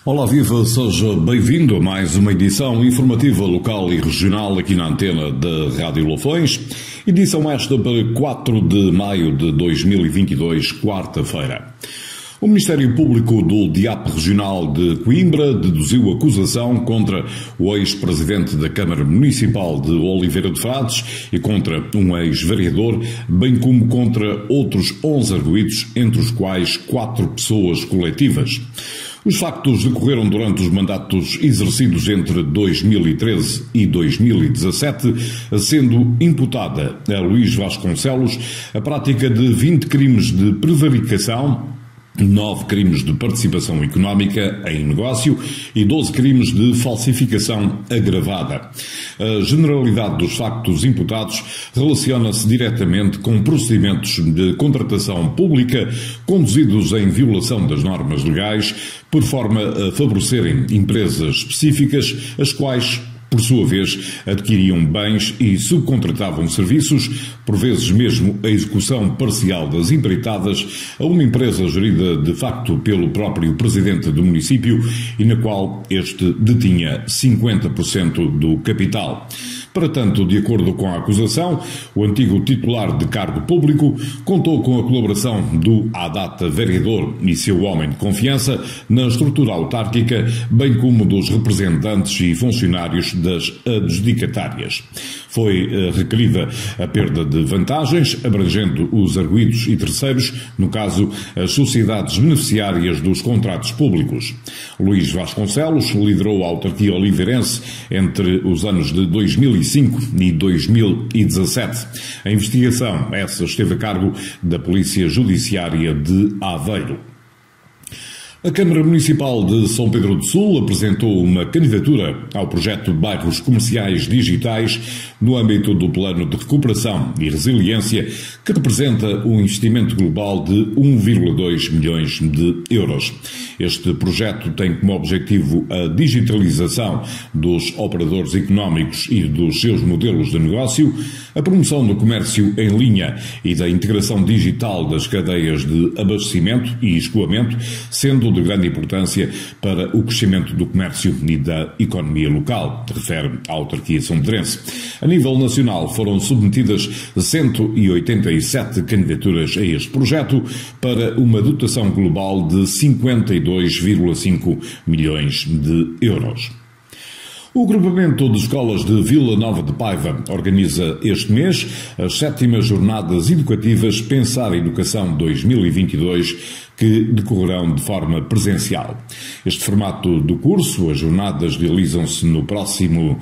Olá, viva, seja bem-vindo a mais uma edição informativa local e regional aqui na antena da Rádio Lafões. Edição esta para 4 de maio de 2022, quarta-feira. O Ministério Público do DIAP Regional de Coimbra deduziu acusação contra o ex-presidente da Câmara Municipal de Oliveira de Frades e contra um ex-vereador, bem como contra outros 11 arguidos, entre os quais 4 pessoas coletivas. Os factos decorreram durante os mandatos exercidos entre 2013 e 2017, sendo imputada a Luís Vasconcelos a prática de 20 crimes de prevaricação, 9 crimes de participação económica em negócio e 12 crimes de falsificação agravada. A generalidade dos factos imputados relaciona-se diretamente com procedimentos de contratação pública conduzidos em violação das normas legais, por forma a favorecerem empresas específicas, as quais, por sua vez, adquiriam bens e subcontratavam serviços, por vezes mesmo a execução parcial das empreitadas, a uma empresa gerida de facto pelo próprio presidente do município e na qual este detinha 50% do capital. Para tanto, de acordo com a acusação, o antigo titular de cargo público contou com a colaboração do, à data, vereador e seu homem de confiança na estrutura autárquica, bem como dos representantes e funcionários das adjudicatárias. Foi requerida a perda de vantagens, abrangendo os arguidos e terceiros, no caso, as sociedades beneficiárias dos contratos públicos. Luís Vasconcelos liderou a autarquia oliveirense entre os anos de 2005 e 2017. A investigação, essa esteve a cargo da Polícia Judiciária de Aveiro. A Câmara Municipal de São Pedro do Sul apresentou uma candidatura ao projeto de bairros comerciais digitais no âmbito do Plano de Recuperação e Resiliência, que representa um investimento global de 1,2 milhões de euros. Este projeto tem como objetivo a digitalização dos operadores económicos e dos seus modelos de negócio, a promoção do comércio em linha e da integração digital das cadeias de abastecimento e escoamento, sendo de grande importância para o crescimento do comércio e da economia local, refere a autarquia são-pedrense. A nível nacional foram submetidas 187 candidaturas a este projeto para uma dotação global de 52,5 milhões de euros. O agrupamento de escolas de Vila Nova de Paiva organiza este mês as 7ª Jornadas Educativas Pensar a Educação 2022, que decorrerão de forma presencial. Este formato do curso, as jornadas realizam-se no próximo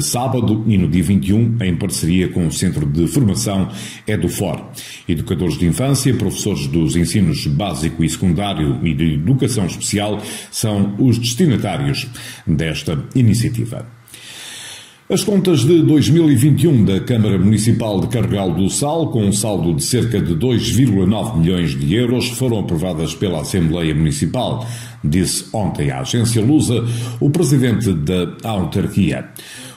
sábado e no dia 21, em parceria com o Centro de Formação EduFor. Educadores de infância, professores dos ensinos básico e secundário e de educação especial são os destinatários desta iniciativa. As contas de 2021 da Câmara Municipal de Carregal do Sal, com um saldo de cerca de 2,9 milhões de euros, foram aprovadas pela Assembleia Municipal, disse ontem à agência Lusa o presidente da autarquia.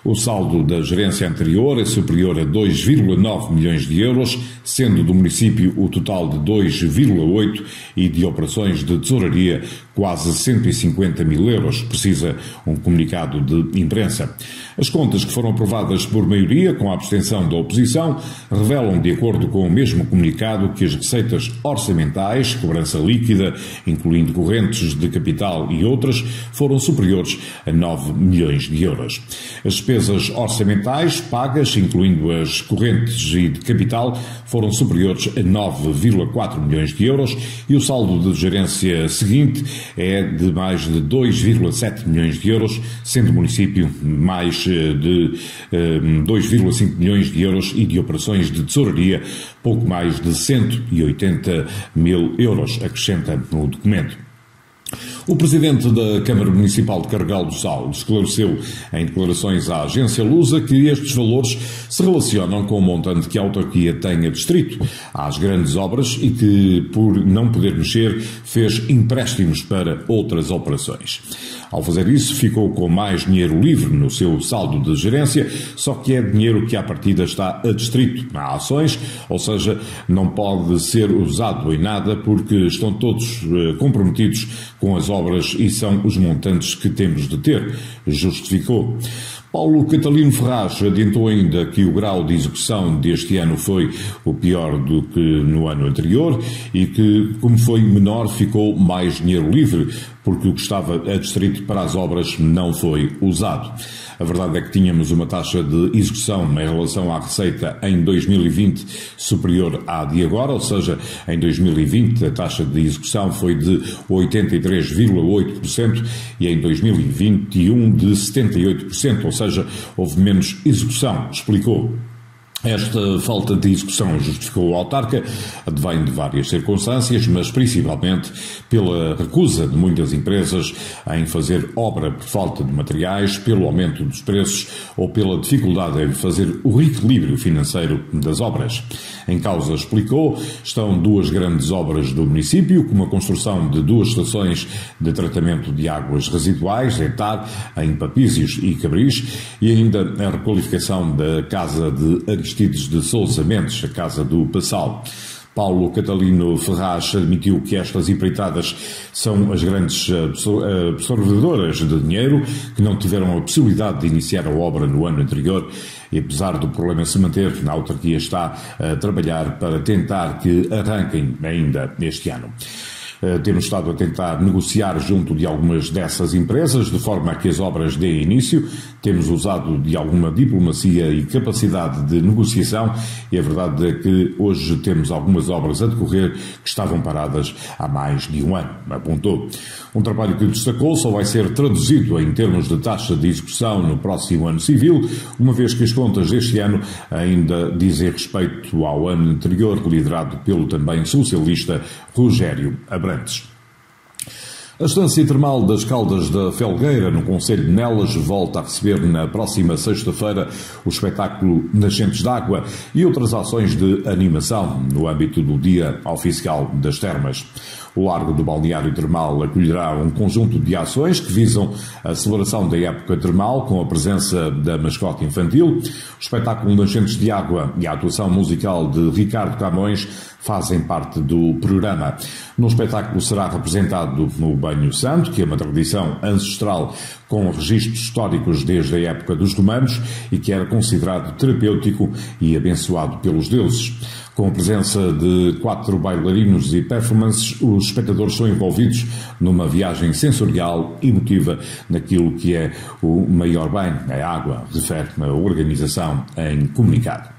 O saldo da gerência anterior é superior a 2,9 milhões de euros, sendo do município o total de 2,8 e de operações de tesouraria quase 150 mil euros, precisa um comunicado de imprensa. As contas que foram aprovadas por maioria, com a abstenção da oposição, revelam, de acordo com o mesmo comunicado, que as receitas orçamentais, cobrança líquida, incluindo correntes de capital e outras, foram superiores a 9 milhões de euros. As despesas orçamentais pagas, incluindo as correntes e de capital, foram superiores a 9,4 milhões de euros e o saldo de gerência seguinte é de mais de 2,7 milhões de euros, sendo o município mais de 2,5 milhões de euros e de operações de tesouraria pouco mais de 180 mil euros, acrescenta no documento. O presidente da Câmara Municipal de Carregal do Sal esclareceu em declarações à agência Lusa que estes valores se relacionam com o montante que a autarquia tem adstrito às grandes obras e que, por não poder mexer, fez empréstimos para outras operações. Ao fazer isso, ficou com mais dinheiro livre no seu saldo de gerência, só que é dinheiro que à partida está adstrito a ações, ou seja, não pode ser usado em nada porque estão todos comprometidos com as obras e são os montantes que temos de ter, justificou. Paulo Catalino Ferraz adiantou ainda que o grau de execução deste ano foi o pior do que no ano anterior e que, como foi menor, ficou mais dinheiro livre, porque o que estava adstrito para as obras não foi usado. A verdade é que tínhamos uma taxa de execução em relação à receita em 2020 superior à de agora, ou seja, em 2020 a taxa de execução foi de 83,8% e em 2021 de 78%, ou seja, houve menos execução, explicou. Esta falta de execução, justificou o autarca, advém de várias circunstâncias, mas principalmente pela recusa de muitas empresas em fazer obra por falta de materiais, pelo aumento dos preços ou pela dificuldade em fazer o reequilíbrio financeiro das obras. Em causa, explicou, estão duas grandes obras do município, como a construção de 2 estações de tratamento de águas residuais, ETAR, em Papísios e Cabris, e ainda a requalificação da Casa de Aristides de Sousa Mendes, a Casa do Passal. Paulo Catalino Ferraz admitiu que estas empreitadas são as grandes absorvedoras de dinheiro, que não tiveram a possibilidade de iniciar a obra no ano anterior e, apesar do problema se manter, a autarquia está a trabalhar para tentar que arranquem ainda este ano. Temos estado a tentar negociar junto de algumas dessas empresas, de forma a que as obras deem início. Temos usado de alguma diplomacia e capacidade de negociação e a verdade é que hoje temos algumas obras a decorrer que estavam paradas há mais de um ano, apontou. Um trabalho que destacou só vai ser traduzido em termos de taxa de execução no próximo ano civil, uma vez que as contas deste ano ainda dizem respeito ao ano anterior, liderado pelo também socialista Rogério Abrantes. A Estância Termal das Caldas da Felgueira, no concelho de Nelas, volta a receber na próxima sexta-feira o espetáculo Nascentes d'Água e outras ações de animação no âmbito do Dia Oficial das Termas. O Largo do Balneário Termal acolherá um conjunto de ações que visam a celebração da época termal com a presença da mascote infantil. O espetáculo Nascentes de Água e a atuação musical de Ricardo Camões fazem parte do programa. No espetáculo será representado o Banho Santo, que é uma tradição ancestral com registros históricos desde a época dos romanos e que era considerado terapêutico e abençoado pelos deuses. Com a presença de 4 bailarinos e performances, os espectadores são envolvidos numa viagem sensorial e emotiva naquilo que é o maior bem, a água, refere a organização em comunicado.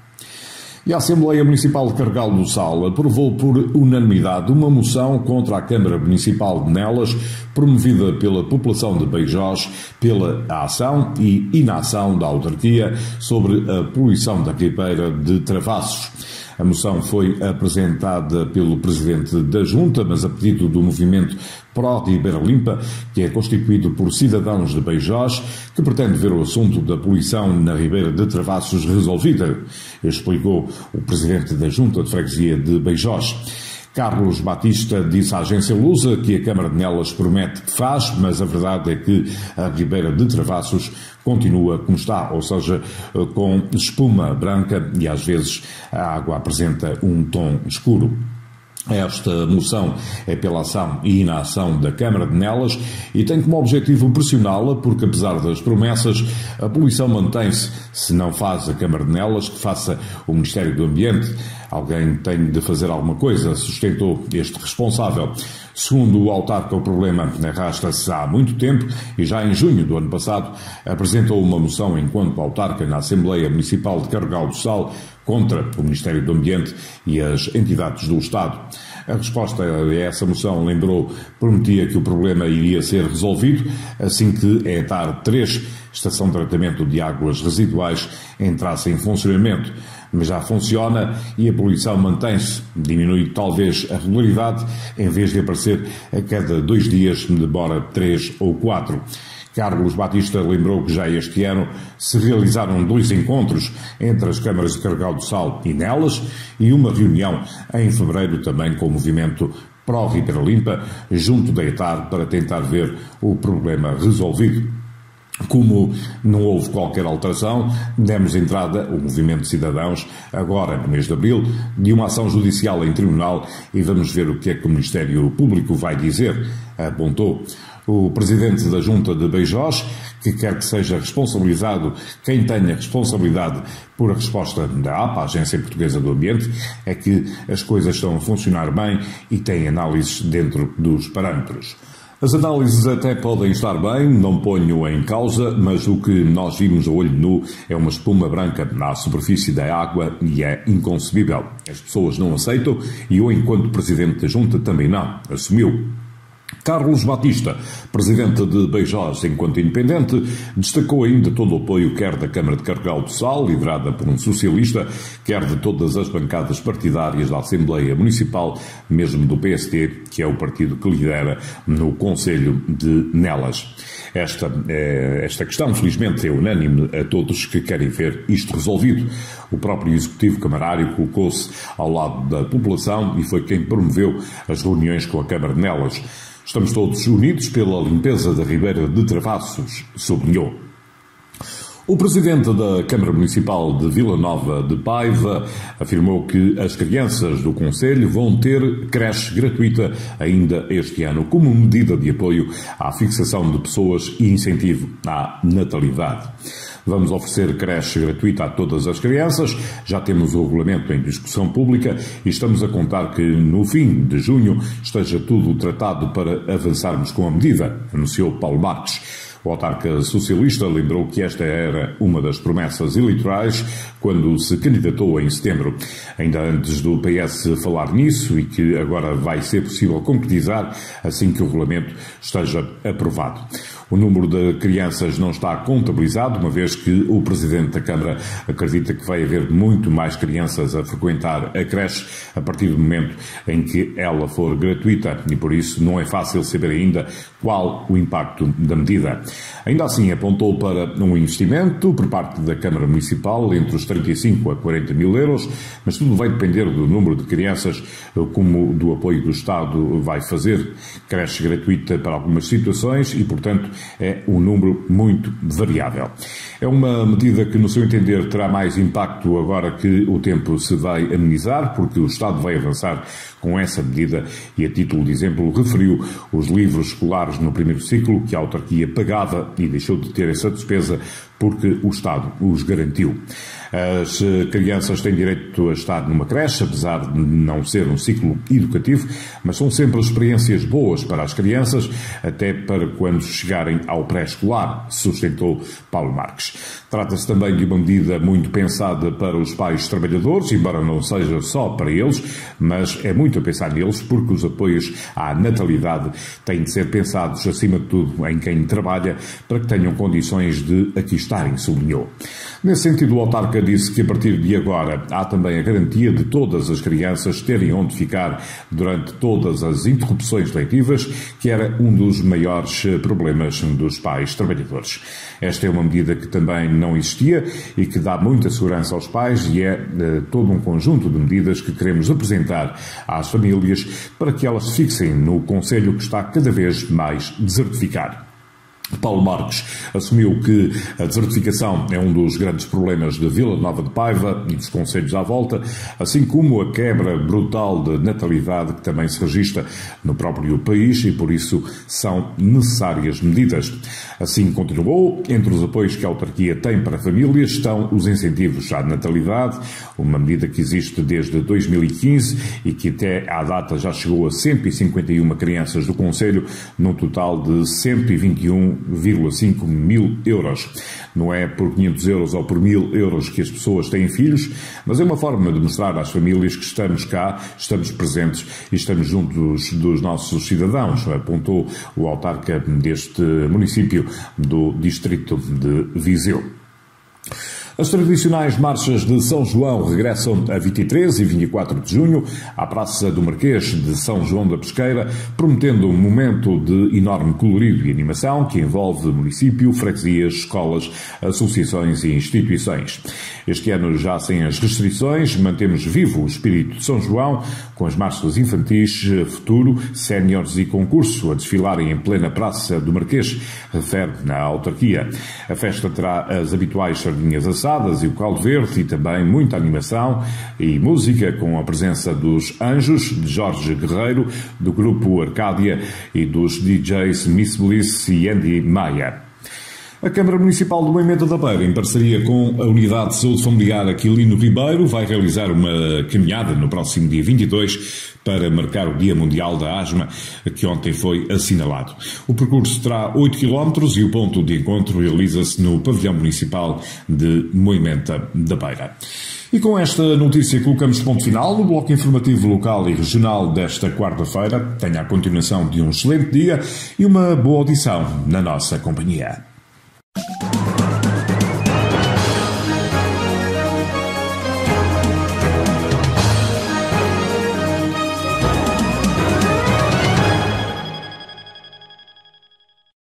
E a Assembleia Municipal de Carregal do Sal aprovou por unanimidade uma moção contra a Câmara Municipal de Nelas, promovida pela população de Beijós, pela ação e inação da autarquia sobre a poluição da ribeira de Travassos. A moção foi apresentada pelo Presidente da Junta, mas a pedido do movimento Pró-Ribeira Limpa, que é constituído por cidadãos de Beijós, que pretende ver o assunto da poluição na Ribeira de Travassos resolvida, explicou o Presidente da Junta de Freguesia de Beijós. Carlos Batista disse à agência Lusa que a Câmara de Nelas promete que faz, mas a verdade é que a Ribeira de Travassos continua como está, ou seja, com espuma branca e às vezes a água apresenta um tom escuro. Esta moção é pela ação e inação da Câmara de Nelas e tem como objetivo pressioná-la porque, apesar das promessas, a poluição mantém-se. Se não faz a Câmara de Nelas, que faça o Ministério do Ambiente. Alguém tem de fazer alguma coisa, sustentou este responsável. Segundo o autarca, o problema arrasta-se há muito tempo e já em junho do ano passado apresentou uma moção enquanto autarca na Assembleia Municipal de Carregal do Sal contra o Ministério do Ambiente e as entidades do Estado. A resposta a essa moção, lembrou, prometia que o problema iria ser resolvido assim que a ETAR 3, Estação de Tratamento de Águas Residuais, entrasse em funcionamento. Mas já funciona e a poluição mantém-se. Diminui talvez a regularidade, em vez de aparecer a cada 2 dias, demora 3 ou 4. Carlos Batista lembrou que já este ano se realizaram 2 encontros entre as câmaras de Carregal do Sal e Nelas e uma reunião em fevereiro também com o movimento pró-Ribeira Limpa, junto da ETAR, para tentar ver o problema resolvido. Como não houve qualquer alteração, demos entrada, o Movimento de Cidadãos, agora no mês de abril, de uma ação judicial em tribunal e vamos ver o que é que o Ministério Público vai dizer, apontou o Presidente da Junta de Beijós, que quer que seja responsabilizado quem tenha responsabilidade por a resposta da APA, a Agência Portuguesa do Ambiente, é que as coisas estão a funcionar bem e têm análises dentro dos parâmetros. As análises até podem estar bem, não ponho em causa, mas o que nós vimos a olho nu é uma espuma branca na superfície da água e é inconcebível. As pessoas não aceitam e eu, enquanto Presidente da Junta, também não, assumiu. Carlos Batista, Presidente de Beijós enquanto independente, destacou ainda todo o apoio quer da Câmara de Carregal do Sal, liderada por um socialista, quer de todas as bancadas partidárias da Assembleia Municipal, mesmo do PSD, que é o partido que lidera no Conselho de Nelas. Esta questão, felizmente, é unânime a todos que querem ver isto resolvido. O próprio Executivo Camarário colocou-se ao lado da população e foi quem promoveu as reuniões com a Câmara de Nelas. Estamos todos unidos pela limpeza da Ribeira de Travassos, sublinhou. O Presidente da Câmara Municipal de Vila Nova de Paiva afirmou que as crianças do Conselho vão ter creche gratuita ainda este ano, como medida de apoio à fixação de pessoas e incentivo à natalidade. Vamos oferecer creche gratuita a todas as crianças, já temos o regulamento em discussão pública e estamos a contar que no fim de junho esteja tudo tratado para avançarmos com a medida, anunciou Paulo Marques. O autarca socialista lembrou que esta era uma das promessas eleitorais quando se candidatou em setembro, ainda antes do PS falar nisso e que agora vai ser possível concretizar assim que o regulamento esteja aprovado. O número de crianças não está contabilizado, uma vez que o Presidente da Câmara acredita que vai haver muito mais crianças a frequentar a creche a partir do momento em que ela for gratuita e por isso não é fácil saber ainda qual o impacto da medida. Ainda assim, apontou para um investimento por parte da Câmara Municipal entre os 35 a 40 mil euros, mas tudo vai depender do número de crianças, como do apoio do Estado vai fazer. Creche gratuita para algumas situações e, portanto, é um número muito variável. É uma medida que, no seu entender, terá mais impacto agora que o tempo se vai amenizar, porque o Estado vai avançar com essa medida e, a título de exemplo, referiu os livros escolares no primeiro ciclo que a autarquia pagava e deixou de ter essa despesa porque o Estado os garantiu. As crianças têm direito a estar numa creche, apesar de não ser um ciclo educativo, mas são sempre experiências boas para as crianças, até para quando chegarem ao pré-escolar, sustentou Paulo Marques. Trata-se também de uma medida muito pensada para os pais trabalhadores, embora não seja só para eles, mas é muito a pensar neles, porque os apoios à natalidade têm de ser pensados, acima de tudo, em quem trabalha, para que tenham condições de aqui estarem, sublinhou. Nesse sentido, o autarca disse que a partir de agora há também a garantia de todas as crianças terem onde ficar durante todas as interrupções letivas, que era um dos maiores problemas dos pais trabalhadores. Esta é uma medida que também não existia e que dá muita segurança aos pais e é todo um conjunto de medidas que queremos apresentar às famílias para que elas se fixem no Conselho que está cada vez mais desertificado. Paulo Marques assumiu que a desertificação é um dos grandes problemas de Vila Nova de Paiva e dos concelhos à volta, assim como a quebra brutal de natalidade que também se registra no próprio país e, por isso, são necessárias medidas. Assim continuou, entre os apoios que a autarquia tem para famílias estão os incentivos à natalidade, uma medida que existe desde 2015 e que até à data já chegou a 151 crianças do concelho, num total de 121,5 mil euros. Não é por 500 euros ou por 1.000 euros que as pessoas têm filhos, mas é uma forma de mostrar às famílias que estamos cá, estamos presentes e estamos juntos dos nossos cidadãos, apontou o autarca deste município do distrito de Viseu. As tradicionais marchas de São João regressam a 23 e 24 de junho à Praça do Marquês de São João da Pesqueira, prometendo um momento de enorme colorido e animação que envolve município, freguesias, escolas, associações e instituições. Este ano, já sem as restrições, mantemos vivo o espírito de São João, com as marchas infantis, futuro, séniores e concurso a desfilarem em plena Praça do Marquês, refere na autarquia. A festa terá as habituais sardinhas assadas e o caldo verde e também muita animação e música, com a presença dos Anjos, de Jorge Guerreiro, do grupo Arcádia e dos DJs Miss Bliss e Andy Maia. A Câmara Municipal do Moimenta da Beira, em parceria com a Unidade de Saúde Familiar Aquilino Ribeiro, vai realizar uma caminhada no próximo dia 22 para marcar o Dia Mundial da Asma, que ontem foi assinalado. O percurso terá 8 km e o ponto de encontro realiza-se no Pavilhão Municipal de Moimenta da Beira. E com esta notícia colocamos ponto final no bloco informativo local e regional desta quarta-feira. Tenha a continuação de um excelente dia e uma boa audição na nossa companhia.